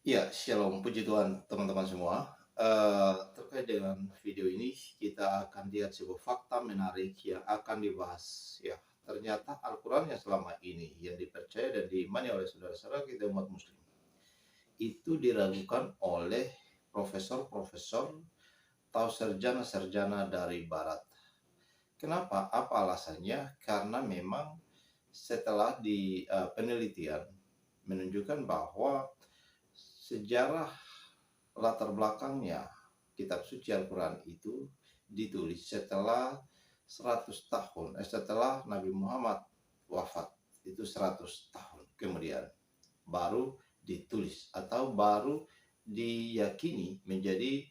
Ya, shalom, puji Tuhan teman-teman semua. Terkait dengan video ini, kita akan lihat sebuah fakta menarik yang akan dibahas. Ya, ternyata Al-Quran yang selama ini yang dipercaya dan diimani oleh saudara-saudara kita umat muslim, itu diragukan oleh profesor-profesor atau sarjana-sarjana dari barat. Kenapa? Apa alasannya? Karena memang setelah di penelitian menunjukkan bahwa sejarah latar belakangnya kitab suci Al-Quran itu ditulis setelah 100 tahun, setelah Nabi Muhammad wafat, itu 100 tahun kemudian baru ditulis atau baru diyakini menjadi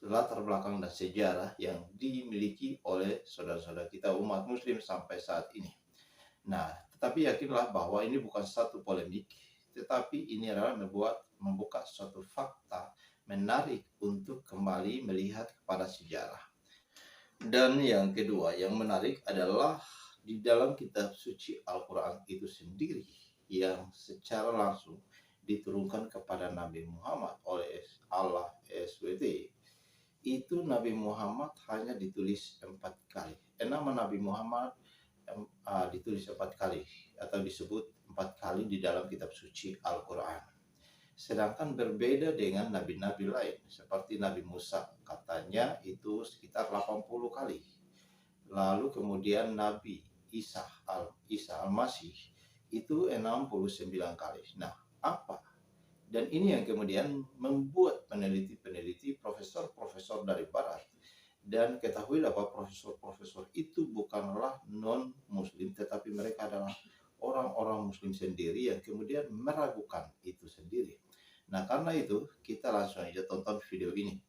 latar belakang dan sejarah yang dimiliki oleh saudara-saudara kita umat muslim sampai saat ini. Nah, tetapi yakinlah bahwa ini bukan satu polemik, tetapi ini adalah membuka suatu fakta menarik untuk kembali melihat kepada sejarah. Dan yang kedua yang menarik adalah di dalam kitab suci Al-Quran itu sendiri yang secara langsung diturunkan kepada Nabi Muhammad oleh Allah SWT, itu Nabi Muhammad hanya ditulis 4 kali. Nama Nabi Muhammad ditulis 4 kali atau disebut 4 kali di dalam kitab suci Al-Quran. Sedangkan berbeda dengan nabi-nabi lain seperti Nabi Musa, katanya itu sekitar 80 kali. Lalu kemudian Nabi Isa Al-Masih itu 69 kali. Nah, apa? Dan ini yang kemudian membuat peneliti-peneliti, profesor-profesor dari barat. Dan ketahuilah bahwa profesor-profesor itu bukanlah non-muslim, tetapi mereka adalah orang-orang muslim sendiri yang kemudian meragukan itu sendiri. Nah, karena itu kita langsung aja tonton video ini.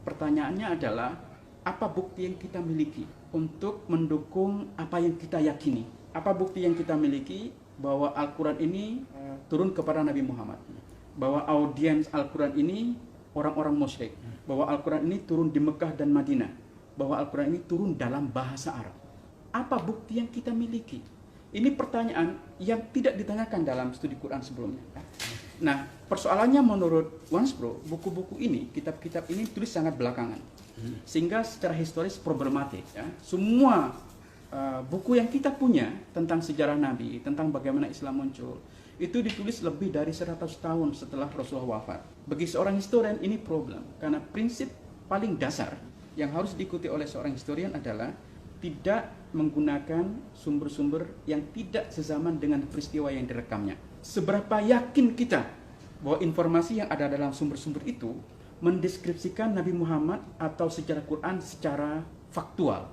Pertanyaannya adalah, apa bukti yang kita miliki untuk mendukung apa yang kita yakini? Apa bukti yang kita miliki bahwa Al-Quran ini turun kepada Nabi Muhammad? Bahwa audiens Al-Quran ini orang-orang musyrik, bahwa Al-Quran ini turun di Mekah dan Madinah, bahwa Al-Quran ini turun dalam bahasa Arab. Apa bukti yang kita miliki? Ini pertanyaan yang tidak ditanyakan dalam studi Quran sebelumnya. Nah, persoalannya menurut Wansbro, buku-buku ini, kitab-kitab ini tulis sangat belakangan, sehingga secara historis problematik. Ya. Semua buku yang kita punya tentang sejarah Nabi, tentang bagaimana Islam muncul, itu ditulis lebih dari 100 tahun setelah Rasulullah wafat. Bagi seorang historian ini problem, karena prinsip paling dasar yang harus diikuti oleh seorang historian adalah tidak menggunakan sumber-sumber yang tidak sezaman dengan peristiwa yang direkamnya. Seberapa yakin kita bahwa informasi yang ada dalam sumber-sumber itu mendeskripsikan Nabi Muhammad atau sejarah Quran secara faktual,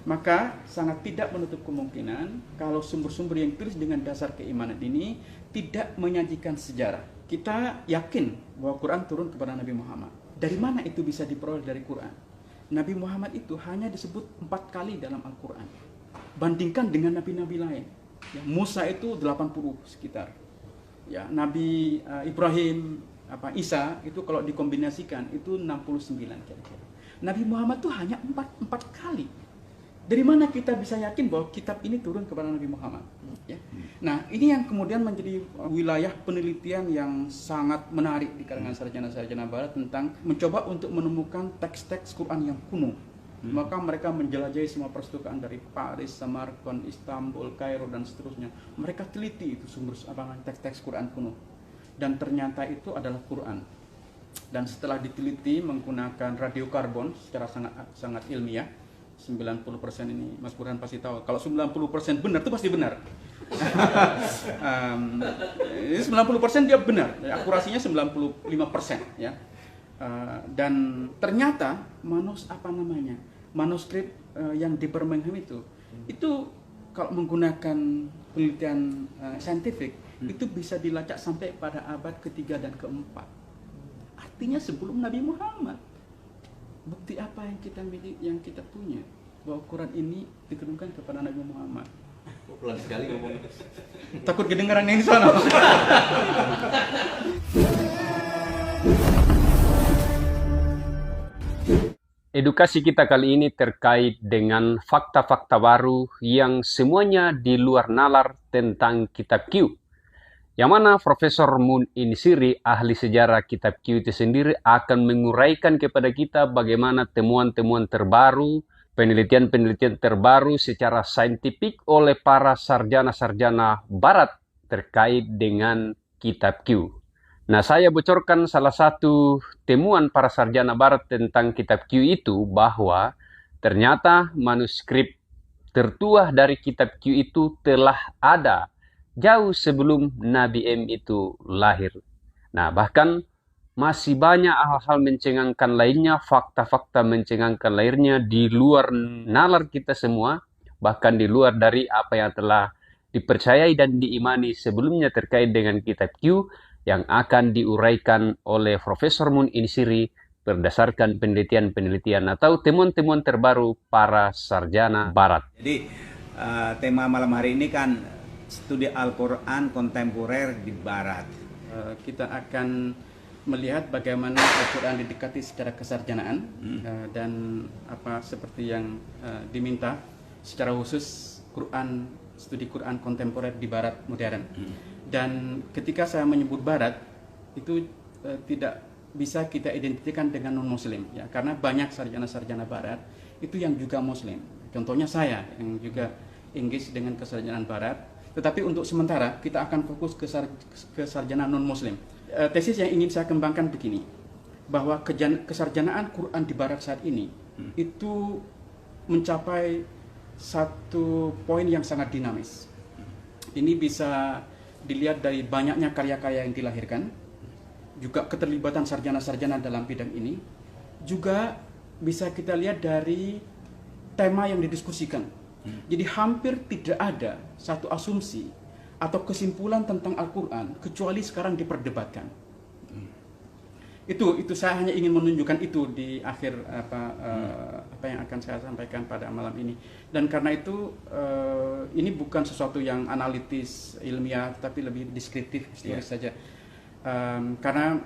maka sangat tidak menutup kemungkinan kalau sumber-sumber yang tulis dengan dasar keimanan ini tidak menyajikan sejarah. Kita yakin bahwa Quran turun kepada Nabi Muhammad. Dari mana itu bisa diperoleh dari Quran? Nabi Muhammad itu hanya disebut 4 kali dalam Al-Quran. Bandingkan dengan nabi-nabi lain. Ya, Musa itu 80 sekitar. Ya, Nabi Ibrahim, Isa itu kalau dikombinasikan itu 69 kira-kira. Nabi Muhammad itu hanya 4 kali. Dari mana kita bisa yakin bahwa kitab ini turun kepada Nabi Muhammad? Ya. Nah, ini yang kemudian menjadi wilayah penelitian yang sangat menarik di kalangan sarjana-sarjana barat tentang mencoba untuk menemukan teks-teks Quran yang kuno. Maka mereka menjelajahi semua perpustakaan dari Paris, Samarkand, Istanbul, Kairo dan seterusnya. Mereka teliti itu sumber teks-teks Quran kuno. Dan ternyata itu adalah Quran. Dan setelah diteliti menggunakan radiokarbon secara sangat ilmiah, 90% ini Mas Burhan pasti tahu. Kalau 90% benar itu pasti benar. 90% dia benar, akurasinya 95% ya. Dan ternyata manuskrip yang di Birmingham itu kalau menggunakan penelitian saintifik itu bisa dilacak sampai pada abad ke-3 dan ke-4. Artinya sebelum Nabi Muhammad. Bukti apa yang kita miliki, yang kita punya bahwa Quran ini diturunkan kepada Nabi Muhammad? Pelan sekali ngomongnya. Takut kedengaran yang di sana. Edukasi kita kali ini terkait dengan fakta-fakta baru yang semuanya di luar nalar tentang kitab Q. yang mana Profesor Mun Insiri, ahli sejarah kitab Q itu sendiri, akan menguraikan kepada kita bagaimana temuan-temuan terbaru, penelitian-penelitian terbaru secara saintifik oleh para sarjana-sarjana barat terkait dengan kitab Q. Nah, saya bocorkan salah satu temuan para sarjana barat tentang kitab Q itu, bahwa ternyata manuskrip tertua dari kitab Q itu telah ada jauh sebelum Nabi M itu lahir. Nah, bahkan masih banyak hal-hal mencengangkan lainnya, fakta-fakta mencengangkan lainnya di luar nalar kita semua, bahkan di luar dari apa yang telah dipercayai dan diimani sebelumnya terkait dengan kitab Q, yang akan diuraikan oleh Profesor Mun Insiri berdasarkan penelitian-penelitian atau temuan-temuan terbaru para sarjana barat. Jadi tema malam hari ini kan studi Al-Quran kontemporer di barat. Kita akan melihat bagaimana Al-Quran didekati secara kesarjanaan dan apa seperti yang diminta secara khusus studi Quran kontemporer di barat modern. Dan ketika saya menyebut barat itu tidak bisa kita identikan dengan non-muslim ya, karena banyak sarjana-sarjana barat itu yang juga muslim. Contohnya saya yang juga engage dengan kesarjanaan barat, tetapi untuk sementara kita akan fokus ke sarjana non-muslim. Tesis yang ingin saya kembangkan begini, bahwa kesarjanaan Quran di barat saat ini itu mencapai satu poin yang sangat dinamis. Ini bisa dilihat dari banyaknya karya-karya yang dilahirkan, juga keterlibatan sarjana-sarjana dalam bidang ini, juga bisa kita lihat dari tema yang didiskusikan. Jadi hampir tidak ada satu asumsi atau kesimpulan tentang Al-Quran kecuali sekarang diperdebatkan. Itu saya hanya ingin menunjukkan itu di akhir apa yang akan saya sampaikan pada malam ini. Dan karena itu ini bukan sesuatu yang analitis ilmiah, tapi lebih deskriptif historis saja. Karena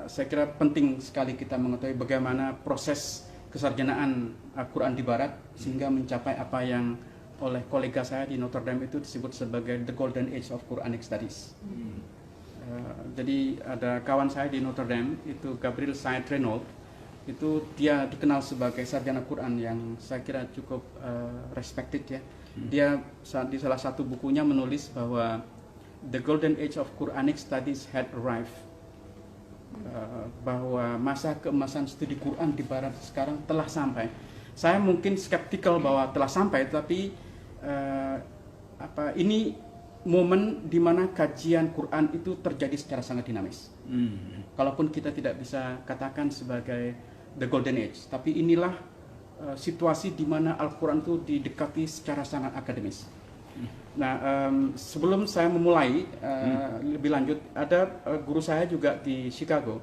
saya kira penting sekali kita mengetahui bagaimana proses kesarjanaan Al-Quran di barat sehingga mencapai apa yang oleh kolega saya di Notre Dame itu disebut sebagai the golden age of Quranic studies. Jadi ada kawan saya di Notre Dame itu Gabriel Saint-Renaud, itu dia dikenal sebagai sarjana Quran yang saya kira cukup respected ya. Dia di salah satu bukunya menulis bahwa the golden age of Quranic studies had arrived, bahwa masa keemasan studi Quran di barat sekarang telah sampai. Saya mungkin skeptikal bahwa telah sampai, tapi ini momen di mana kajian Quran itu terjadi secara sangat dinamis. Kalaupun kita tidak bisa katakan sebagai the golden age, tapi inilah situasi di mana Al-Quran itu didekati secara sangat akademis. Nah, sebelum saya memulai lebih lanjut, ada guru saya juga di Chicago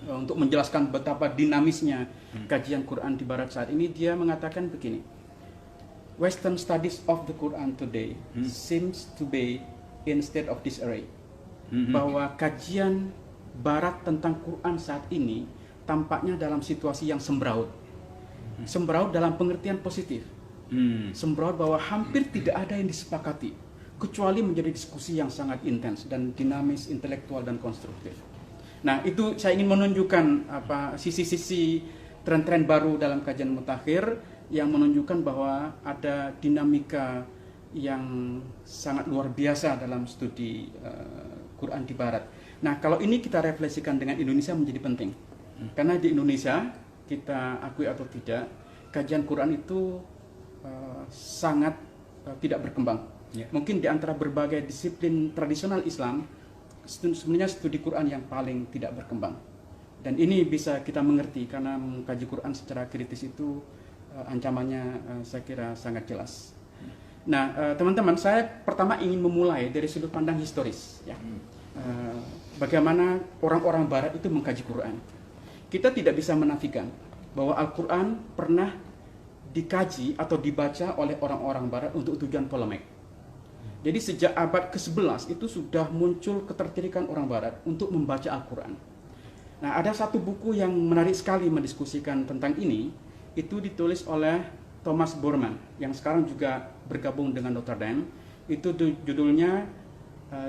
untuk menjelaskan betapa dinamisnya kajian Quran di barat saat ini. Dia mengatakan begini, Western studies of the Quran today seems to be in state of disarray. Bahwa kajian barat tentang Quran saat ini tampaknya dalam situasi yang sembraut. Sembraut dalam pengertian positif. Sembraut bahwa hampir tidak ada yang disepakati, kecuali menjadi diskusi yang sangat intens dan dinamis, intelektual dan konstruktif. Nah, itu saya ingin menunjukkan sisi-sisi tren-tren baru dalam kajian mutakhir yang menunjukkan bahwa ada dinamika yang sangat luar biasa dalam studi Quran di barat. Nah, kalau ini kita refleksikan dengan Indonesia menjadi penting. Karena di Indonesia, kita akui atau tidak, kajian Quran itu sangat tidak berkembang. Mungkin di antara berbagai disiplin tradisional Islam, sebenarnya studi Quran yang paling tidak berkembang. Dan ini bisa kita mengerti karena mengkaji Quran secara kritis itu ancamannya saya kira sangat jelas. Nah, teman-teman, saya pertama ingin memulai dari sudut pandang historis, ya. Bagaimana orang-orang Barat itu mengkaji Quran. Kita tidak bisa menafikan bahwa Al-Quran pernah dikaji atau dibaca oleh orang-orang Barat untuk tujuan polemik. Jadi sejak abad ke-11 itu sudah muncul ketertarikan orang Barat untuk membaca Al-Quran. Nah, ada satu buku yang menarik sekali mendiskusikan tentang ini. Itu ditulis oleh Thomas Bormann yang sekarang juga bergabung dengan Notre Dame. Itu judulnya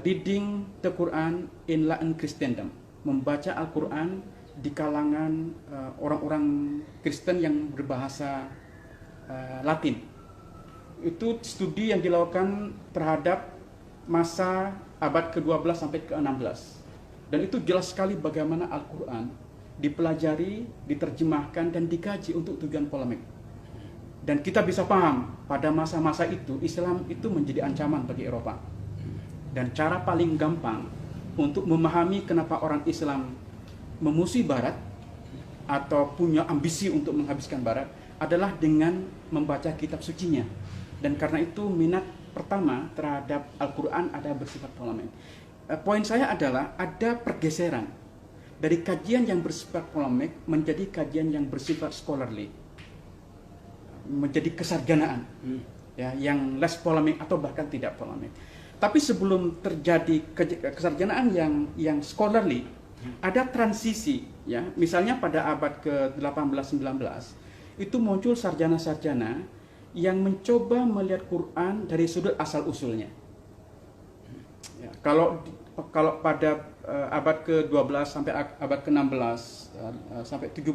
reading the Quran in Latin Christendom, membaca Al-Quran di kalangan orang-orang Kristen yang berbahasa Latin. Itu studi yang dilakukan terhadap masa abad ke-12 sampai ke-16. Dan itu jelas sekali bagaimana Al-Quran dipelajari, diterjemahkan, dan dikaji untuk tujuan polemik. Dan kita bisa paham, pada masa-masa itu Islam itu menjadi ancaman bagi Eropa. Dan cara paling gampang untuk memahami kenapa orang Islam memusuhi Barat atau punya ambisi untuk menghabiskan Barat adalah dengan membaca kitab sucinya. Dan karena itu minat pertama terhadap Al-Quran ada bersifat polemik. Poin saya adalah ada pergeseran dari kajian yang bersifat polemik menjadi kajian yang bersifat scholarly, menjadi kesarjanaan, ya, yang less polemik atau bahkan tidak polemik. Tapi sebelum terjadi kesarjanaan yang scholarly, ada transisi, ya. Misalnya pada abad ke-18-19 itu muncul sarjana-sarjana yang mencoba melihat Quran dari sudut asal usulnya. Ya, kalau pada abad ke-12 sampai abad ke-16 sampai 17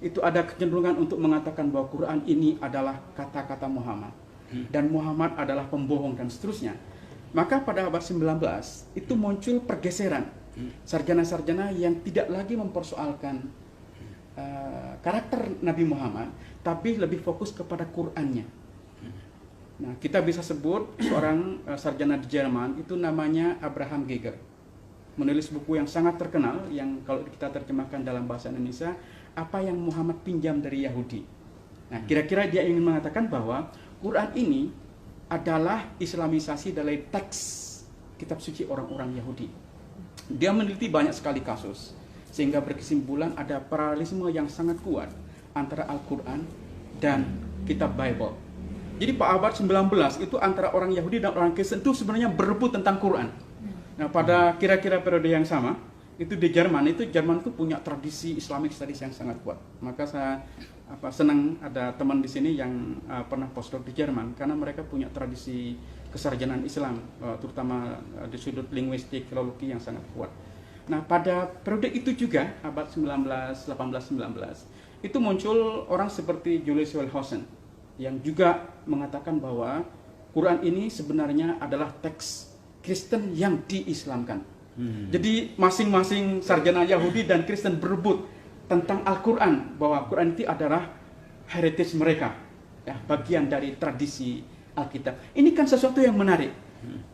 itu ada kecenderungan untuk mengatakan bahwa Quran ini adalah kata-kata Muhammad dan Muhammad adalah pembohong dan seterusnya. Maka pada abad 19 itu muncul pergeseran sarjana-sarjana yang tidak lagi mempersoalkan karakter Nabi Muhammad, tapi lebih fokus kepada Qurannya. Nah, kita bisa sebut seorang sarjana di Jerman itu namanya Abraham Geiger, menulis buku yang sangat terkenal yang kalau kita terjemahkan dalam bahasa Indonesia, apa yang Muhammad pinjam dari Yahudi. Nah, kira-kira dia ingin mengatakan bahwa Quran ini adalah islamisasi dari teks kitab suci orang-orang Yahudi. Dia meneliti banyak sekali kasus sehingga berkesimpulan ada paralelisme yang sangat kuat antara Al-Quran dan kitab Bible. Jadi pada abad 19 itu antara orang Yahudi dan orang Kristen itu sebenarnya berebut tentang Quran. Nah, pada kira-kira periode yang sama, itu di Jerman itu punya tradisi Islamic Studies yang sangat kuat. Maka saya senang ada teman di sini yang pernah postdoc di Jerman karena mereka punya tradisi kesarjanaan Islam, terutama di sudut linguistik, filologi yang sangat kuat. Nah, pada periode itu juga abad 19, 18, 19 itu muncul orang seperti Julius Wellhausen yang juga mengatakan bahwa Quran ini sebenarnya adalah teks Kristen yang diislamkan. Jadi masing-masing sarjana Yahudi dan Kristen berebut tentang Al-Quran, bahwa Quran itu adalah heritage mereka, ya, bagian dari tradisi Alkitab. Ini kan sesuatu yang menarik.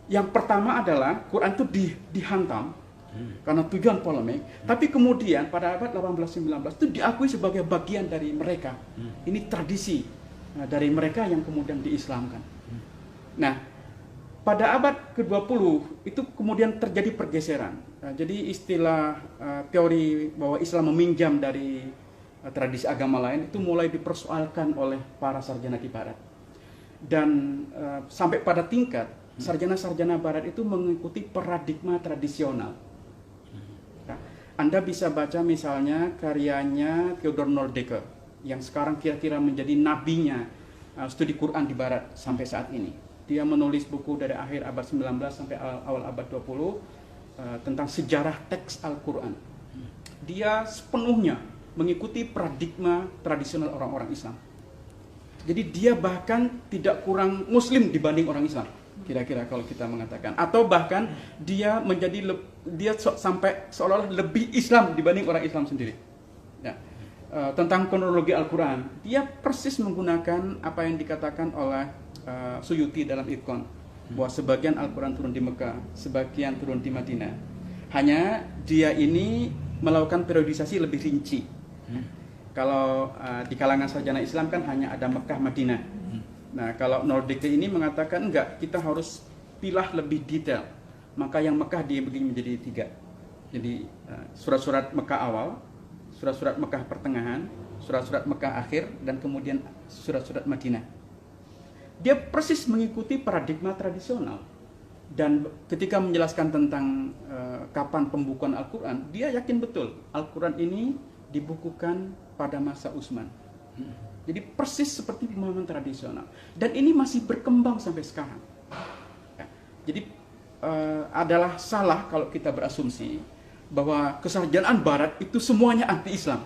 Yang pertama adalah Quran itu dihantam karena tujuan polemik, tapi kemudian pada abad 18-19 itu diakui sebagai bagian dari mereka. Ini tradisi dari mereka yang kemudian diislamkan. Nah, pada abad ke-20 itu kemudian terjadi pergeseran. Jadi istilah teori bahwa Islam meminjam dari tradisi agama lain itu mulai dipersoalkan oleh para sarjana di Barat. Dan sampai pada tingkat sarjana-sarjana Barat itu mengikuti paradigma tradisional. Nah, Anda bisa baca misalnya karyanya Theodor Nordecke yang sekarang kira-kira menjadi nabinya studi Quran di Barat sampai saat ini. Dia menulis buku dari akhir abad 19 sampai awal abad 20 tentang sejarah teks Al-Quran. Dia sepenuhnya mengikuti paradigma tradisional orang-orang Islam. Jadi dia bahkan tidak kurang Muslim dibanding orang Islam, kira-kira kalau kita mengatakan. Atau bahkan dia sampai seolah-olah lebih Islam dibanding orang Islam sendiri. Ya. Tentang kronologi Al-Quran, dia persis menggunakan apa yang dikatakan oleh Suyuti dalam Itqan, bahwa sebagian Al-Quran turun di Mekah, sebagian turun di Madinah. Hanya dia ini melakukan periodisasi lebih rinci. Kalau di kalangan sarjana Islam kan hanya ada Mekah, Madinah. Nah, kalau Nordecke ini mengatakan enggak, kita harus pilah lebih detail. Maka yang Mekah dia begini menjadi 3. Jadi surat-surat Mekah awal, surat-surat Mekah pertengahan, surat-surat Mekah akhir, dan kemudian surat-surat Madinah. Dia persis mengikuti paradigma tradisional. Dan ketika menjelaskan tentang kapan pembukuan Al-Quran, dia yakin betul Al-Quran ini dibukukan pada masa Utsman. Jadi persis seperti pemahaman tradisional. Dan ini masih berkembang sampai sekarang. Ya, jadi adalah salah kalau kita berasumsi bahwa kesarjanaan Barat itu semuanya anti-Islam.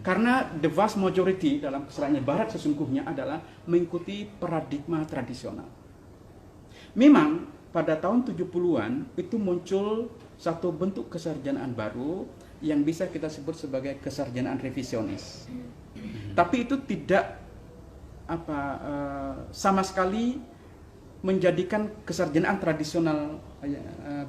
Karena the vast majority dalam kesarjanaan Barat sesungguhnya adalah mengikuti paradigma tradisional. Memang pada tahun 70-an itu muncul satu bentuk kesarjanaan baru yang bisa kita sebut sebagai kesarjanaan revisionis. Tapi itu tidak sama sekali menjadikan kesarjanaan tradisional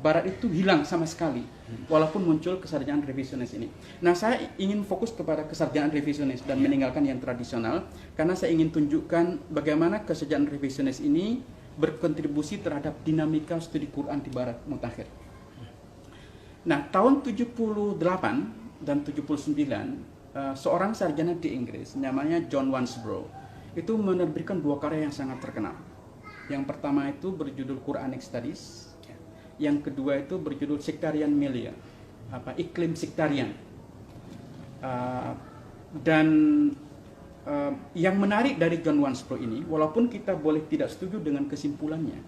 Barat itu hilang sama sekali, walaupun muncul kesarjanaan revisionis ini. Nah, saya ingin fokus kepada kesarjanaan revisionis dan meninggalkan yang tradisional, karena saya ingin tunjukkan bagaimana kesarjanaan revisionis ini berkontribusi terhadap dinamika studi Quran di Barat mutakhir. Nah, tahun 78 dan 79, seorang sarjana di Inggris namanya John Wansbrough itu menerbitkan dua karya yang sangat terkenal. Yang pertama itu berjudul Quranic Studies, yang kedua itu berjudul Sectarian Milieu, iklim sektarian. Dan yang menarik dari John Wansbrough ini, walaupun kita boleh tidak setuju dengan kesimpulannya,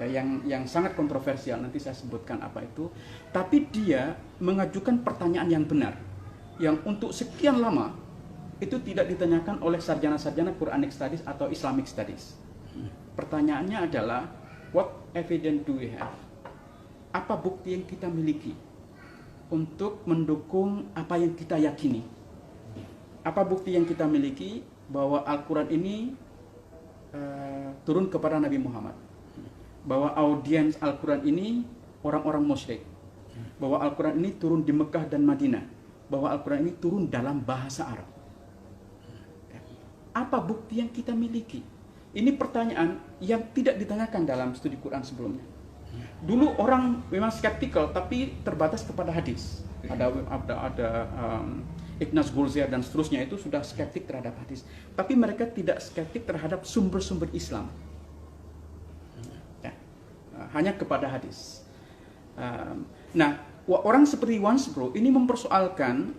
yang sangat kontroversial, nanti saya sebutkan apa itu, tapi dia mengajukan pertanyaan yang benar, yang untuk sekian lama itu tidak ditanyakan oleh sarjana-sarjana Quranic Studies atau Islamic Studies. Pertanyaannya adalah, what evidence do we have? Apa bukti yang kita miliki untuk mendukung apa yang kita yakini? Apa bukti yang kita miliki bahwa Al-Quran ini turun kepada Nabi Muhammad? Bahwa audiens Al-Quran ini orang-orang musyrik? Bahwa Al-Quran ini turun di Mekah dan Madinah? Bahwa Al-Quran ini turun dalam bahasa Arab? Apa bukti yang kita miliki? Ini pertanyaan yang tidak ditanyakan dalam studi Quran sebelumnya. Dulu orang memang skeptikal, tapi terbatas kepada hadis. Ada Ignaz Goldziher dan seterusnya itu sudah skeptik terhadap hadis. Tapi mereka tidak skeptik terhadap sumber-sumber Islam. Hanya kepada hadis. Nah, orang seperti Wansbrough ini mempersoalkan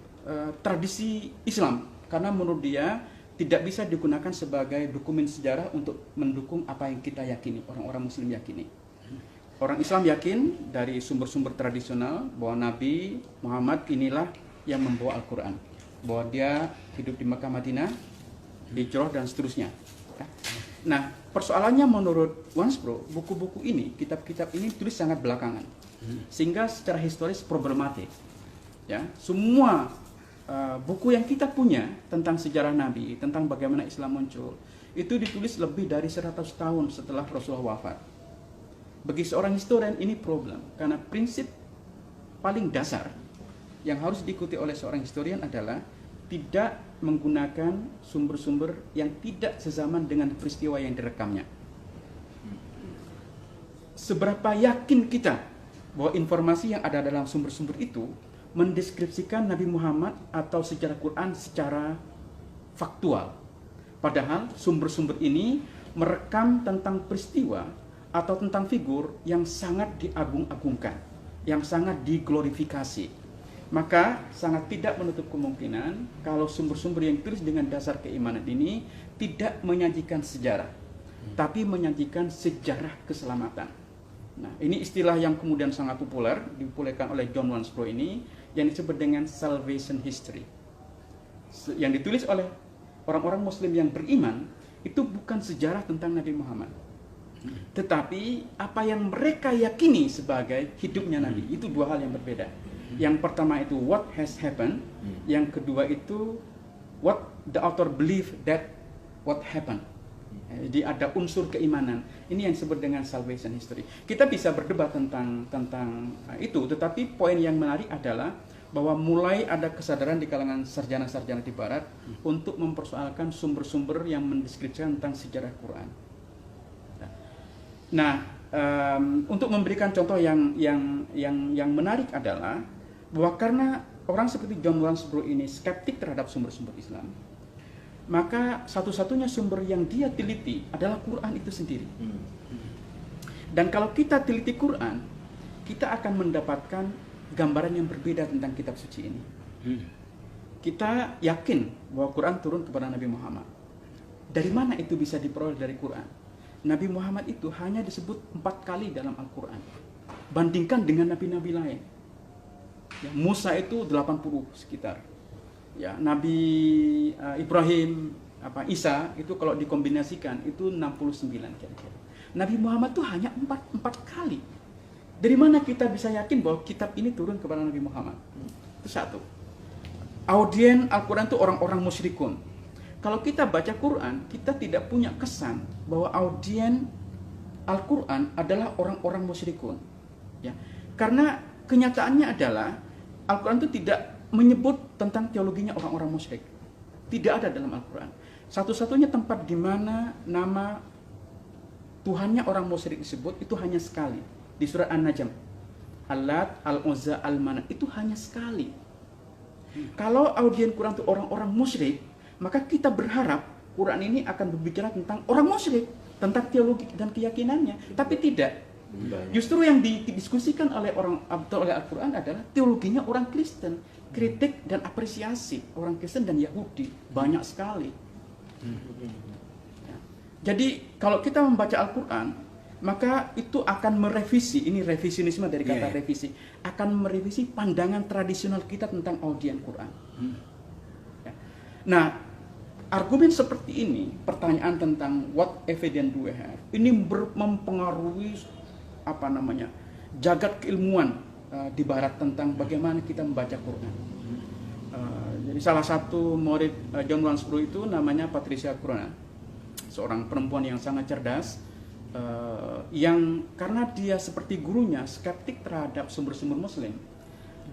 tradisi Islam, karena menurut dia tidak bisa digunakan sebagai dokumen sejarah untuk mendukung apa yang kita yakini, orang-orang Muslim yakini. Orang Islam yakin dari sumber-sumber tradisional bahwa Nabi Muhammad inilah yang membawa Al-Quran, bahwa dia hidup di Mekah, Madinah, hijrah dan seterusnya. Nah, persoalannya menurut Wansbrough, buku-buku ini, kitab-kitab ini tulis sangat belakangan, sehingga secara historis problematik. Ya, semua buku yang kita punya tentang sejarah Nabi, tentang bagaimana Islam muncul, itu ditulis lebih dari 100 tahun setelah Rasulullah wafat. Bagi seorang historian ini problem, karena prinsip paling dasar yang harus diikuti oleh seorang historian adalah tidak menggunakan sumber-sumber yang tidak sezaman dengan peristiwa yang direkamnya. Seberapa yakin kita bahwa informasi yang ada dalam sumber-sumber itu mendeskripsikan Nabi Muhammad atau sejarah Quran secara faktual. Padahal sumber-sumber ini merekam tentang peristiwa atau tentang figur yang sangat diagung-agungkan, yang sangat diglorifikasi. Maka sangat tidak menutup kemungkinan kalau sumber-sumber yang ditulis dengan dasar keimanan ini tidak menyajikan sejarah, tapi menyajikan sejarah keselamatan. Nah, ini istilah yang kemudian sangat populer, dipopulerkan oleh John Wansbrough ini, yang disebut dengan salvation history. Yang ditulis oleh orang-orang Muslim yang beriman, itu bukan sejarah tentang Nabi Muhammad, tetapi apa yang mereka yakini sebagai hidupnya Nabi. Itu dua hal yang berbeda. Yang pertama itu what has happened, yang kedua itu what the author believe that what happened. Jadi ada unsur keimanan. Ini yang disebut dengan salvation history. Kita bisa berdebat tentang itu, tetapi poin yang menarik adalah bahwa mulai ada kesadaran di kalangan sarjana-sarjana di Barat untuk mempersoalkan sumber-sumber yang mendeskripsikan tentang sejarah Quran. Nah, untuk memberikan contoh yang menarik adalah bahwa karena orang seperti John Wansbrough ini skeptik terhadap sumber-sumber Islam, maka satu-satunya sumber yang dia teliti adalah Quran itu sendiri. Dan kalau kita teliti Quran, kita akan mendapatkan gambaran yang berbeda tentang kitab suci ini. Kita yakin bahwa Quran turun kepada Nabi Muhammad. Dari mana itu bisa diperoleh dari Quran? Nabi Muhammad itu hanya disebut 4 kali dalam Al-Quran. Bandingkan dengan nabi-nabi lain. Ya, Musa itu 80 sekitar. Ya, Nabi Ibrahim, Isa itu kalau dikombinasikan itu 69 kira-kira. Nabi Muhammad itu hanya 4 kali. Dari mana kita bisa yakin bahwa kitab ini turun kepada Nabi Muhammad? Itu satu. Audien Al-Quran itu orang-orang musyrikun. Kalau kita baca Quran, kita tidak punya kesan bahwa audien Al-Quran adalah orang-orang musyrikun. Ya. Karena kenyataannya adalah Al-Quran itu tidak menyebut tentang teologinya orang-orang musyrik. Tidak ada dalam Al-Quran. Satu-satunya tempat di mana nama Tuhannya orang musyrik disebut itu hanya sekali. Di surat An-Najm. Al-Lat, Al-Uzza, Al-Manat. Itu hanya sekali. Kalau audien Quran itu orang-orang musyrik, maka kita berharap Quran ini akan berbicara tentang orang musyrik, tentang teologi dan keyakinannya. Tapi tidak. Justru yang didiskusikan oleh Al-Quran adalah teologinya orang Kristen, kritik dan apresiasi orang Kristen dan Yahudi banyak sekali. Ya. Jadi kalau kita membaca Al-Quran, maka itu akan merevisi, ini revisionisme dari kata revisi, akan merevisi pandangan tradisional kita tentang audien Quran. Ya. Nah, argumen seperti ini, pertanyaan tentang what evidence do we have, ini mempengaruhi jagat keilmuan di Barat tentang bagaimana kita membaca Quran. Jadi salah satu murid John Wansbrough itu namanya Patricia Crone, seorang perempuan yang sangat cerdas, yang karena dia seperti gurunya skeptik terhadap sumber-sumber Muslim,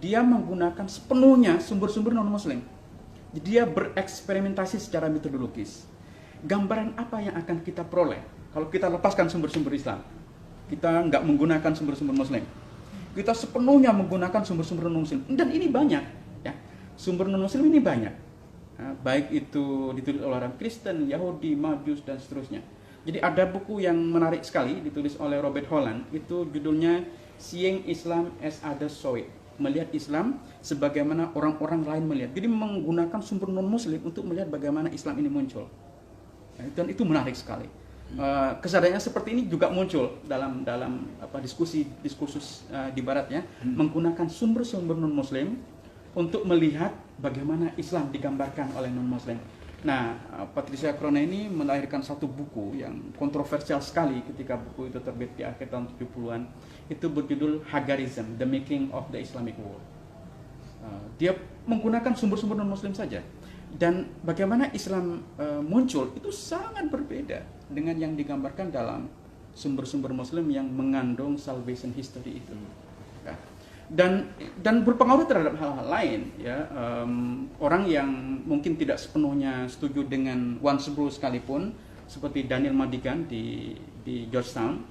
dia menggunakan sepenuhnya sumber-sumber non-Muslim. Dia bereksperimentasi secara metodologis. Gambaran apa yang akan kita peroleh kalau kita lepaskan sumber-sumber Islam? Kita nggak menggunakan sumber-sumber Muslim. Kita sepenuhnya menggunakan sumber-sumber non-Muslim. Dan ini banyak. Ya. Sumber non-Muslim ini banyak. Nah, baik itu ditulis oleh orang Kristen, Yahudi, Majus, dan seterusnya. Jadi ada buku yang menarik sekali ditulis oleh Robert Holland. Itu judulnya Seeing Islam as Others Saw It. Melihat Islam sebagaimana orang-orang lain melihat. Jadi menggunakan sumber non-Muslim untuk melihat bagaimana Islam ini muncul. Dan itu menarik sekali. Kesadarannya seperti ini juga muncul dalam diskursus di Barat ya, menggunakan sumber-sumber non-Muslim untuk melihat bagaimana Islam digambarkan oleh non-Muslim. Nah, Patricia Crone ini melahirkan satu buku yang kontroversial sekali ketika buku itu terbit di akhir tahun 70-an. Itu berjudul Hagarism, The Making of the Islamic World. Dia menggunakan sumber-sumber non-Muslim saja. Dan bagaimana Islam muncul itu sangat berbeda dengan yang digambarkan dalam sumber-sumber Muslim yang mengandung salvation history itu. Ya. Dan berpengaruh terhadap hal-hal lain. Ya. Orang yang mungkin tidak sepenuhnya setuju dengan Wansbrough sekalipun, seperti Daniel Madigan di Georgetown,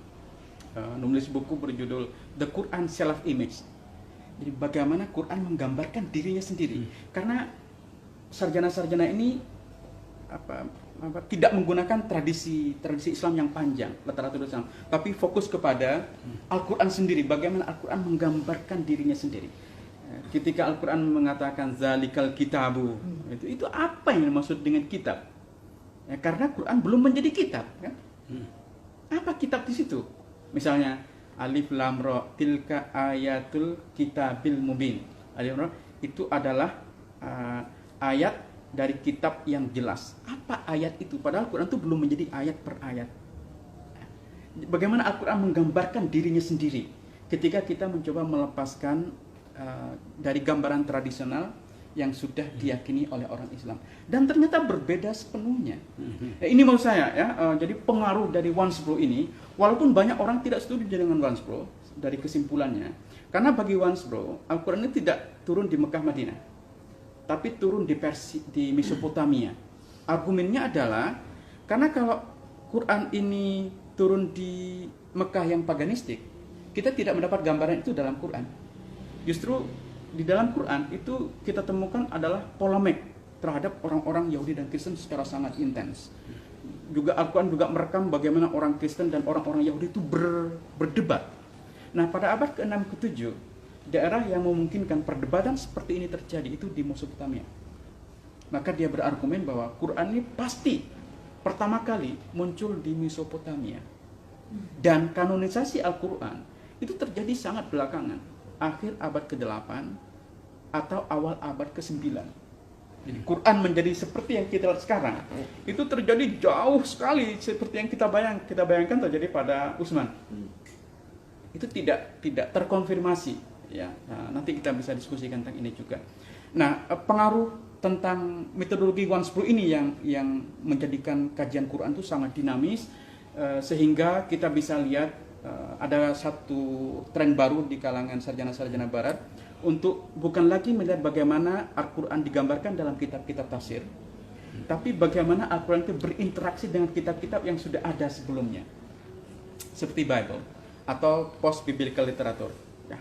menulis buku berjudul The Quran Self-Image. Jadi bagaimana Quran menggambarkan dirinya sendiri. Karena sarjana-sarjana ini tidak menggunakan tradisi Islam yang panjang, literatur Islam, tapi fokus kepada Al-Quran sendiri, bagaimana Al-Quran menggambarkan dirinya sendiri. Ketika Al-Quran mengatakan zalikal kitabu, itu apa yang dimaksud dengan kitab? Ya, karena Quran belum menjadi kitab, kan? Apa kitab di situ? Misalnya Alif Lam Ra tilka ayatul kitabil mubin. Alif Lam Ra itu adalah ayat dari kitab yang jelas. Apa ayat itu? Padahal Al-Quran itu belum menjadi ayat per ayat. Bagaimana Al-Quran menggambarkan dirinya sendiri ketika kita mencoba melepaskan dari gambaran tradisional yang sudah diyakini oleh orang Islam. Dan ternyata berbeda sepenuhnya. Ini menurut saya ya, jadi pengaruh dari Wansbrough ini, walaupun banyak orang tidak setuju dengan Wansbrough dari kesimpulannya, karena bagi Wansbrough Al-Quran ini tidak turun di Mekah Madinah, tapi turun di Mesopotamia. Argumennya adalah karena kalau Quran ini turun di Mekah yang paganistik, kita tidak mendapat gambaran itu dalam Quran. Justru di dalam Quran itu kita temukan adalah polemik terhadap orang-orang Yahudi dan Kristen secara sangat intens. Juga Al-Quran juga merekam bagaimana orang Kristen dan orang-orang Yahudi itu berdebat. Nah, pada abad ke-6 ke-7, daerah yang memungkinkan perdebatan seperti ini terjadi itu di Mesopotamia. Maka dia berargumen bahwa Quran ini pasti pertama kali muncul di Mesopotamia. Dan kanonisasi Al-Quran itu terjadi sangat belakangan, akhir abad ke-8 atau awal abad ke-9. Jadi Quran menjadi seperti yang kita lihat sekarang, itu terjadi jauh sekali seperti yang kita bayangkan terjadi pada Utsman. Itu tidak terkonfirmasi, ya. Nah, nanti kita bisa diskusikan tentang ini juga. Nah, pengaruh tentang metodologi 110 ini yang menjadikan kajian Quran itu sangat dinamis, sehingga kita bisa lihat ada satu tren baru di kalangan sarjana-sarjana barat untuk bukan lagi melihat bagaimana Al-Quran digambarkan dalam kitab-kitab tafsir, tapi bagaimana Al-Quran itu berinteraksi dengan kitab-kitab yang sudah ada sebelumnya, seperti Bible atau post-biblical literature, ya,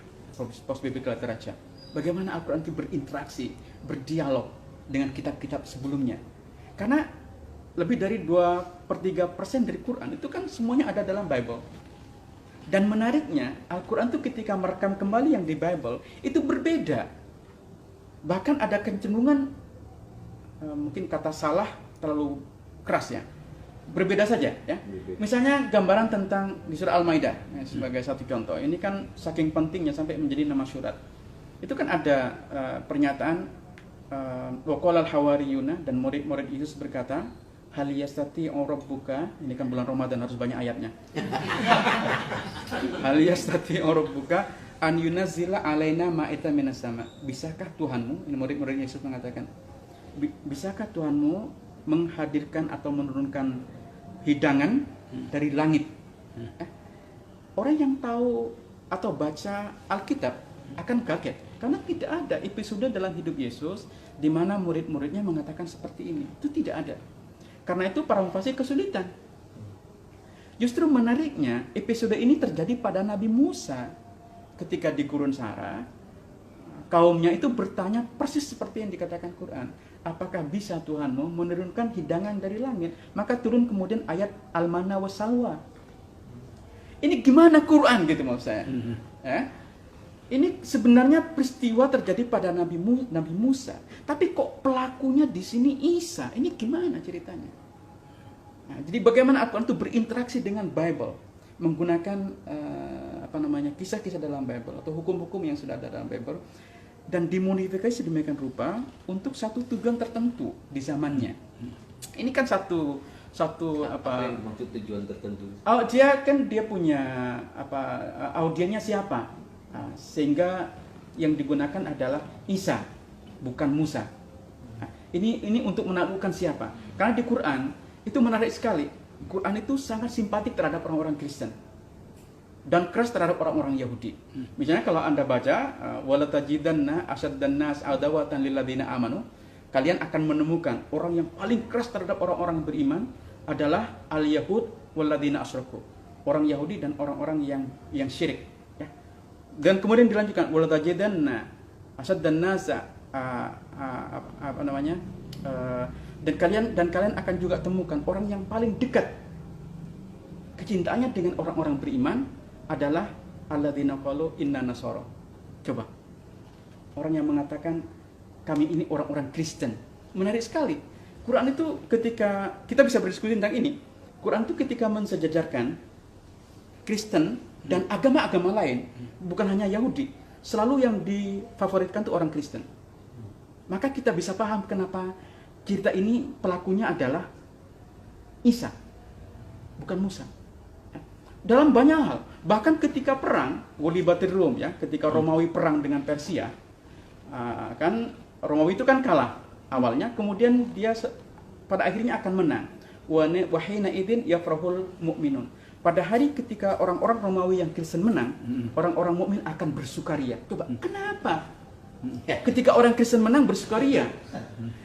post-biblical literature. Bagaimana Al-Quran itu berinteraksi, berdialog dengan kitab-kitab sebelumnya. Karena lebih dari 2/3% dari Quran itu kan semuanya ada dalam Bible. Dan menariknya, Al-Quran itu ketika merekam kembali yang di Bible, itu berbeda. Bahkan ada kecenderungan, mungkin kata salah terlalu keras ya. Berbeda saja ya. Misalnya gambaran tentang di surah Al-Maidah, ya, sebagai satu contoh. Ini kan saking pentingnya sampai menjadi nama surat. Itu kan ada pernyataan, waqala al-hawariyuna, dan murid-murid Yesus berkata, hal yastati'u rabbuka, ini kan bulan Ramadan harus banyak ayatnya. Hal yastati'u rabbuka an yunazzila alaina ma'idatan minas sama. Bisakah Tuhanmu, ini murid-murid Yesus mengatakan, bisakah Tuhanmu menghadirkan atau menurunkan hidangan dari langit? Orang yang tahu atau baca Alkitab akan kaget, karena tidak ada episode dalam hidup Yesus di mana murid-muridnya mengatakan seperti ini. Itu tidak ada. Karena itu para mufasir kesulitan. Justru menariknya, episode ini terjadi pada Nabi Musa. Ketika di Gurun Sahara, kaumnya itu bertanya persis seperti yang dikatakan Quran. Apakah bisa Tuhanmu menurunkan hidangan dari langit? Maka turun kemudian ayat Al-Manna wa Salwa. Ini gimana Quran gitu maksud saya. Ini sebenarnya peristiwa terjadi pada Nabi Musa, tapi kok pelakunya di sini Isa? Ini gimana ceritanya? Nah, jadi bagaimana Al-Quran itu berinteraksi dengan Bible, menggunakan kisah-kisah dalam Bible atau hukum-hukum yang sudah ada dalam Bible, dan dimodifikasi sedemikian rupa untuk satu tujuan tertentu di zamannya. Ini kan satu apa yang maksud tujuan tertentu? Oh, dia punya audiennya siapa? Sehingga yang digunakan adalah Isa, bukan Musa. Nah, ini untuk menaklukkan siapa? Karena di Quran itu menarik sekali. Quran itu sangat simpatik terhadap orang-orang Kristen dan keras terhadap orang-orang Yahudi. Misalnya kalau Anda baca walatajidanna asaddan nas adawatan lil ladzina amanu, kalian akan menemukan orang yang paling keras terhadap orang-orang beriman adalah al-yahud wal ladzina asyraku. Orang Yahudi dan orang-orang yang syirik. Dan kemudian dilanjutkan walatajidanna asaddan nas dan kalian akan juga temukan orang yang paling dekat kecintaannya dengan orang-orang beriman adalah alladzina qalu inna nasara. Coba. Orang yang mengatakan kami ini orang-orang Kristen. Menarik sekali. Quran itu ketika kita bisa berdiskusi tentang ini, Quran itu ketika mensejajarkan Kristen dan agama-agama lain, bukan hanya Yahudi, selalu yang difavoritkan itu orang Kristen. Maka kita bisa paham kenapa cerita ini pelakunya adalah Isa, bukan Musa. Dalam banyak hal, bahkan ketika perang, Ghulibatir Rum, ya, ketika Romawi perang dengan Persia, kan Romawi itu kan kalah awalnya, kemudian dia pada akhirnya akan menang. Wa hina idzin yafrahul mu'minun. Pada hari ketika orang-orang Romawi yang Kristen menang, orang-orang mukmin akan bersukaria. Coba, kenapa? Ketika orang Kristen menang bersukaria,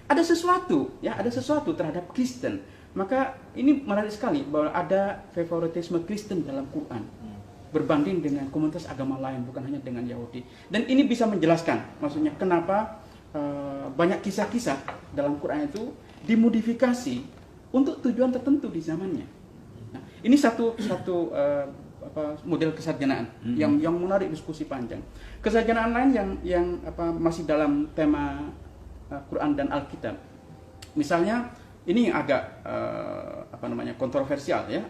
ada sesuatu terhadap Kristen. Maka ini menarik sekali bahwa ada favoritisme Kristen dalam Quran berbanding dengan komunitas agama lain, bukan hanya dengan Yahudi. Dan ini bisa menjelaskan, maksudnya kenapa banyak kisah-kisah dalam Quran itu dimodifikasi untuk tujuan tertentu di zamannya. Nah, ini satu model kesarjanaan yang menarik diskusi panjang. Kesarjanaan lain yang masih dalam tema Quran dan Alkitab. Misalnya ini agak kontroversial ya.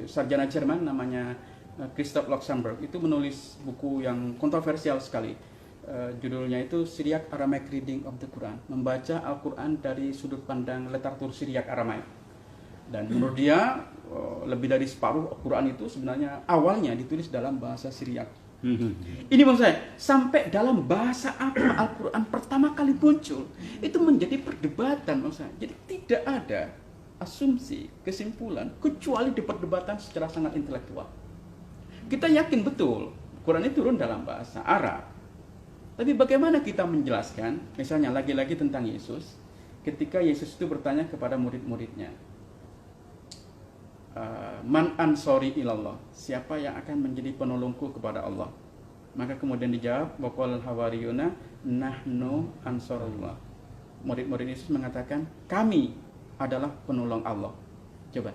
Sarjana Jerman namanya Christoph Luxemburg itu menulis buku yang kontroversial sekali. Judulnya itu Syriac Aramaic Reading of the Quran, membaca Al-Quran dari sudut pandang literatur Syriac Aramaik. Dan menurut dia lebih dari separuh Al-Quran itu sebenarnya awalnya ditulis dalam bahasa Syriac. Ini maksud saya, sampai dalam bahasa apa Al-Quran pertama kali muncul, itu menjadi perdebatan maksud saya. Jadi tidak ada asumsi, kesimpulan, kecuali di perdebatan secara sangat intelektual. Kita yakin betul Quran itu turun dalam bahasa Arab. Tapi bagaimana kita menjelaskan, misalnya lagi-lagi tentang Yesus, ketika Yesus itu bertanya kepada murid-muridnya, Man ansori ilallah, siapa yang akan menjadi penolongku kepada Allah? Maka kemudian dijawab, waqal hawariyuna nahnu ansorullah. Murid-murid Yesus mengatakan, kami adalah penolong Allah. Coba,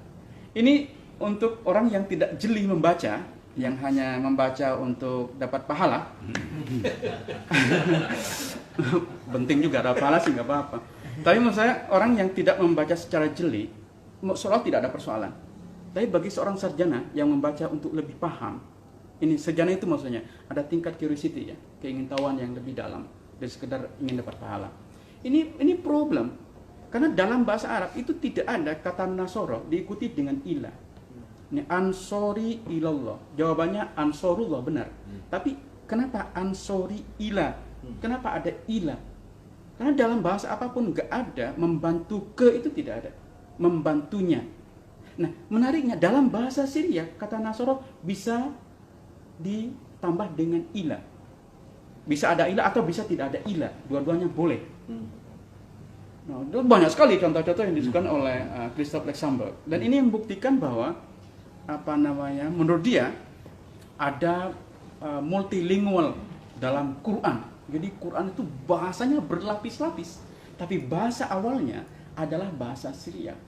ini untuk orang yang tidak jeli membaca, yang hanya membaca untuk dapat pahala. Penting juga dapat pahala sih, nggak apa-apa. Tapi menurut saya, orang yang tidak membaca secara jeli, seolah tidak ada persoalan. Tapi bagi seorang sarjana yang membaca untuk lebih paham, ini sarjana itu maksudnya ada tingkat curiosity ya, keingintahuan yang lebih dalam dari sekedar ingin dapat pahala. Ini problem, karena dalam bahasa Arab itu tidak ada kata nasoro diikuti dengan ilah. Ini ansori ilallah, jawabannya ansorullah benar. Tapi kenapa ansori ilah? Kenapa ada ilah? Karena dalam bahasa apapun nggak ada membantu ke, itu tidak ada membantunya. Nah, menariknya dalam bahasa Syriac kata Nasoro bisa ditambah dengan ilah. Bisa ada ilah atau bisa tidak ada ilah. Dua-duanya boleh. Nah, banyak sekali contoh-contoh yang disebutkan oleh Christoph Luxemburg. Dan ini membuktikan bahwa menurut dia ada multilingual dalam Quran. Jadi Quran itu bahasanya berlapis-lapis, tapi bahasa awalnya adalah bahasa Syriac.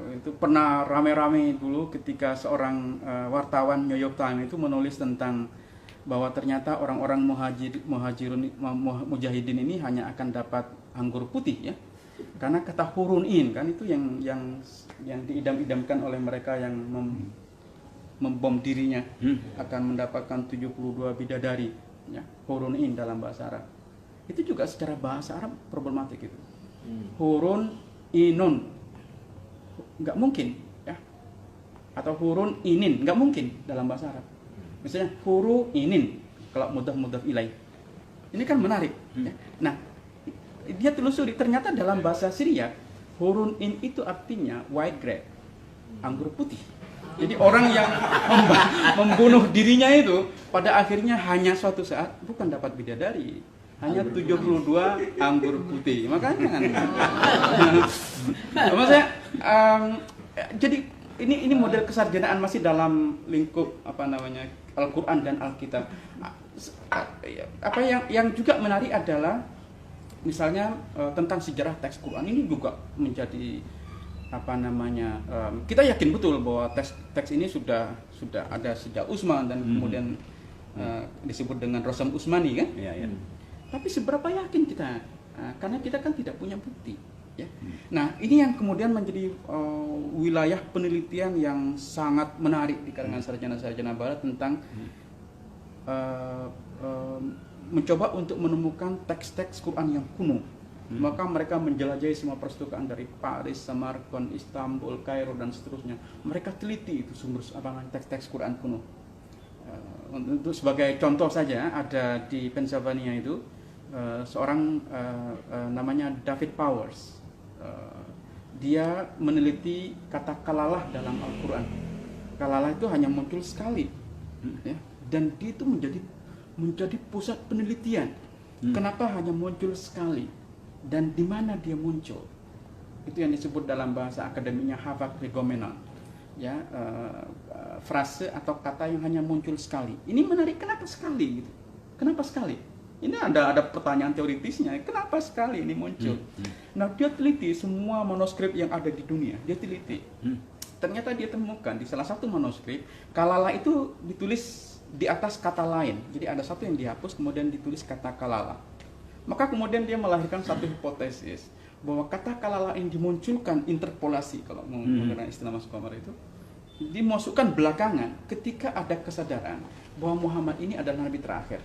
Itu pernah rame-rame dulu ketika seorang wartawan New York Times itu menulis tentang bahwa ternyata orang-orang mujahidin ini hanya akan dapat anggur putih ya, karena kata hurunin kan itu yang diidam-idamkan oleh mereka yang membom dirinya akan mendapatkan 72 bidadari ya, hurunin dalam bahasa Arab. Itu juga secara bahasa Arab problematik itu. Hurun inun nggak mungkin ya, atau hurun inin nggak mungkin dalam bahasa Arab. Misalnya huru inin kalau mudhaf ilaih, ini kan menarik ya. Nah, dia telusuri ternyata dalam bahasa Syriac hurun in itu artinya white grape, anggur putih. Jadi orang yang membunuh dirinya itu pada akhirnya hanya suatu saat bukan dapat bidadari, hanya 72 anggur putih. Makanya kan maksudnya jadi ini model kesarjanaan masih dalam lingkup Al-Quran dan Alkitab. Apa yang juga menarik adalah misalnya tentang sejarah teks Quran ini juga menjadi kita yakin betul bahwa teks ini sudah ada sejak Utsman dan kemudian disebut dengan Rosam Utsmani kan? Ya. Tapi seberapa yakin kita? Karena kita kan tidak punya bukti. Ya. Nah, ini yang kemudian menjadi wilayah penelitian yang sangat menarik di kalangan sarjana-sarjana Barat tentang mencoba untuk menemukan teks-teks Quran yang kuno. Maka mereka menjelajahi semua perpustakaan dari Paris, Samarkand, Istanbul, Kairo dan seterusnya. Mereka teliti itu sumber teks-teks Quran kuno. Untuk sebagai contoh saja, ada di Pennsylvania itu seorang namanya David Powers. Dia meneliti kata kalalah dalam Al-Quran. Kalalah itu hanya muncul sekali, ya, dan dia itu menjadi pusat penelitian. Kenapa hanya muncul sekali dan di mana dia muncul? Itu yang disebut dalam bahasa akademiknya Havak Legomenon, ya, frase atau kata yang hanya muncul sekali. Ini menarik, kenapa sekali? Gitu. Kenapa sekali? Ini ada pertanyaan teoritisnya, kenapa sekali ini muncul? Nah, dia teliti semua manuskrip yang ada di dunia, dia teliti. Ternyata dia temukan di salah satu manuskrip, kalala itu ditulis di atas kata lain. Jadi ada satu yang dihapus, kemudian ditulis kata kalala. Maka kemudian dia melahirkan satu hipotesis, bahwa kata kalala yang dimunculkan interpolasi, kalau menggunakan istilah Mas Komar itu, dimasukkan belakangan ketika ada kesadaran bahwa Muhammad ini adalah nabi terakhir.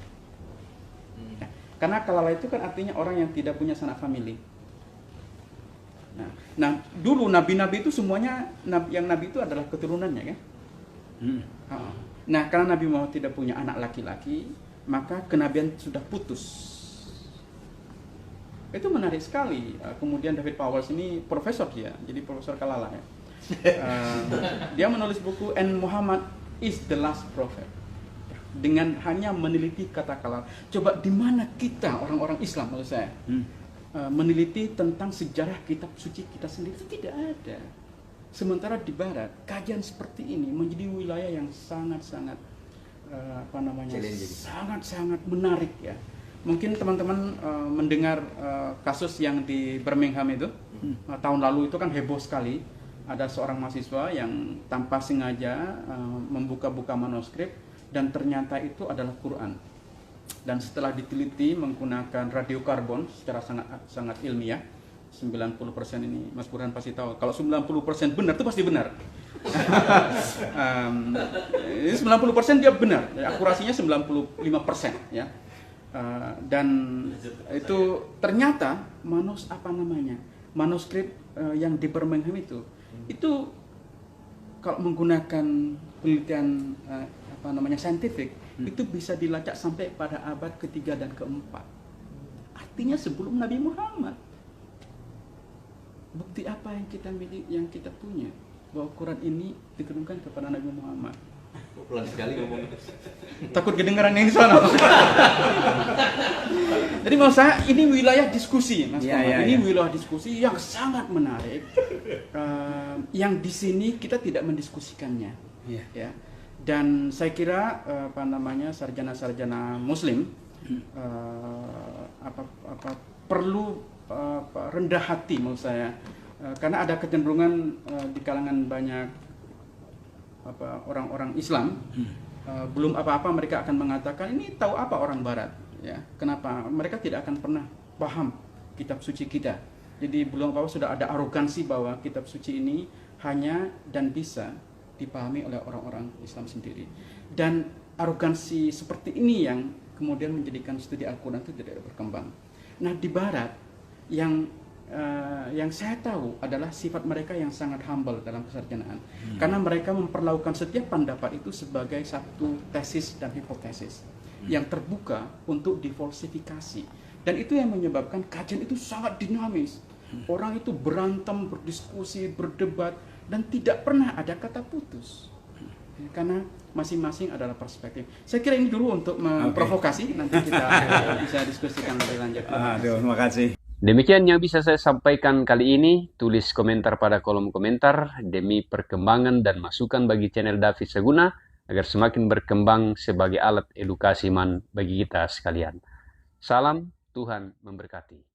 Ya, karena kalala itu kan artinya orang yang tidak punya sanak famili. Nah, dulu nabi-nabi itu semuanya, yang nabi itu adalah keturunannya kan. Nah, karena Nabi Muhammad tidak punya anak laki-laki, maka kenabian sudah putus. Itu menarik sekali. Kemudian David Powers ini profesor dia, jadi profesor kalala ya. Dia menulis buku And Muhammad is the Last Prophet. Dengan hanya meneliti kata kalala. Coba di mana kita orang-orang Islam menurut saya meneliti tentang sejarah kitab suci kita sendiri, itu tidak ada. Sementara di Barat kajian seperti ini menjadi wilayah yang sangat-sangat sangat-sangat menarik ya. Mungkin teman-teman mendengar kasus yang di Birmingham itu tahun lalu itu kan heboh sekali. Ada seorang mahasiswa yang tanpa sengaja membuka-buka manuskrip dan ternyata itu adalah Quran. Dan setelah diteliti menggunakan radiokarbon secara sangat ilmiah, 90% ini Mas Burhan pasti tahu. Kalau 90% benar itu pasti benar. 90% dia benar, akurasinya 95% ya. Dan itu ternyata manuskrip yang di Birmingham itu kalau menggunakan penelitian saintifik itu bisa dilacak sampai pada abad ke-3 dan ke-4. Artinya sebelum Nabi Muhammad. Bukti apa yang kita miliki, yang kita punya bahwa Quran ini diturunkan kepada Nabi Muhammad? Pelan sekali ngomong. Takut kedengaran yang di sana. Jadi menurut saya ini wilayah diskusi, Mas Komar. Ini wilayah diskusi yang sangat menarik. Yang di sini kita tidak mendiskusikannya. Ya. Dan saya kira sarjana-sarjana Muslim perlu rendah hati menurut saya, karena ada kecenderungan di kalangan banyak orang-orang Islam, belum apa-apa mereka akan mengatakan ini tahu apa orang Barat, ya. Kenapa? Mereka tidak akan pernah paham kitab suci kita. Jadi belum apa-apa sudah ada arogansi bahwa kitab suci ini hanya dan bisa dipahami oleh orang-orang Islam sendiri. Dan arogansi seperti ini yang kemudian menjadikan studi Al-Quran itu tidak berkembang. Nah, di Barat yang saya tahu adalah sifat mereka yang sangat humble dalam kesarjanaan, karena mereka memperlakukan setiap pendapat itu sebagai satu tesis dan hipotesis yang terbuka untuk diversifikasi, dan itu yang menyebabkan kajian itu sangat dinamis. Orang itu berantem, berdiskusi, berdebat, dan tidak pernah ada kata putus, karena masing-masing adalah perspektif. Saya kira ini dulu untuk memprovokasi, nanti kita bisa diskusikan lebih lanjut. Terima kasih. Demikian yang bisa saya sampaikan kali ini. Tulis komentar pada kolom komentar demi perkembangan dan masukan bagi channel David Saguna agar semakin berkembang sebagai alat edukasi iman bagi kita sekalian. Salam, Tuhan memberkati.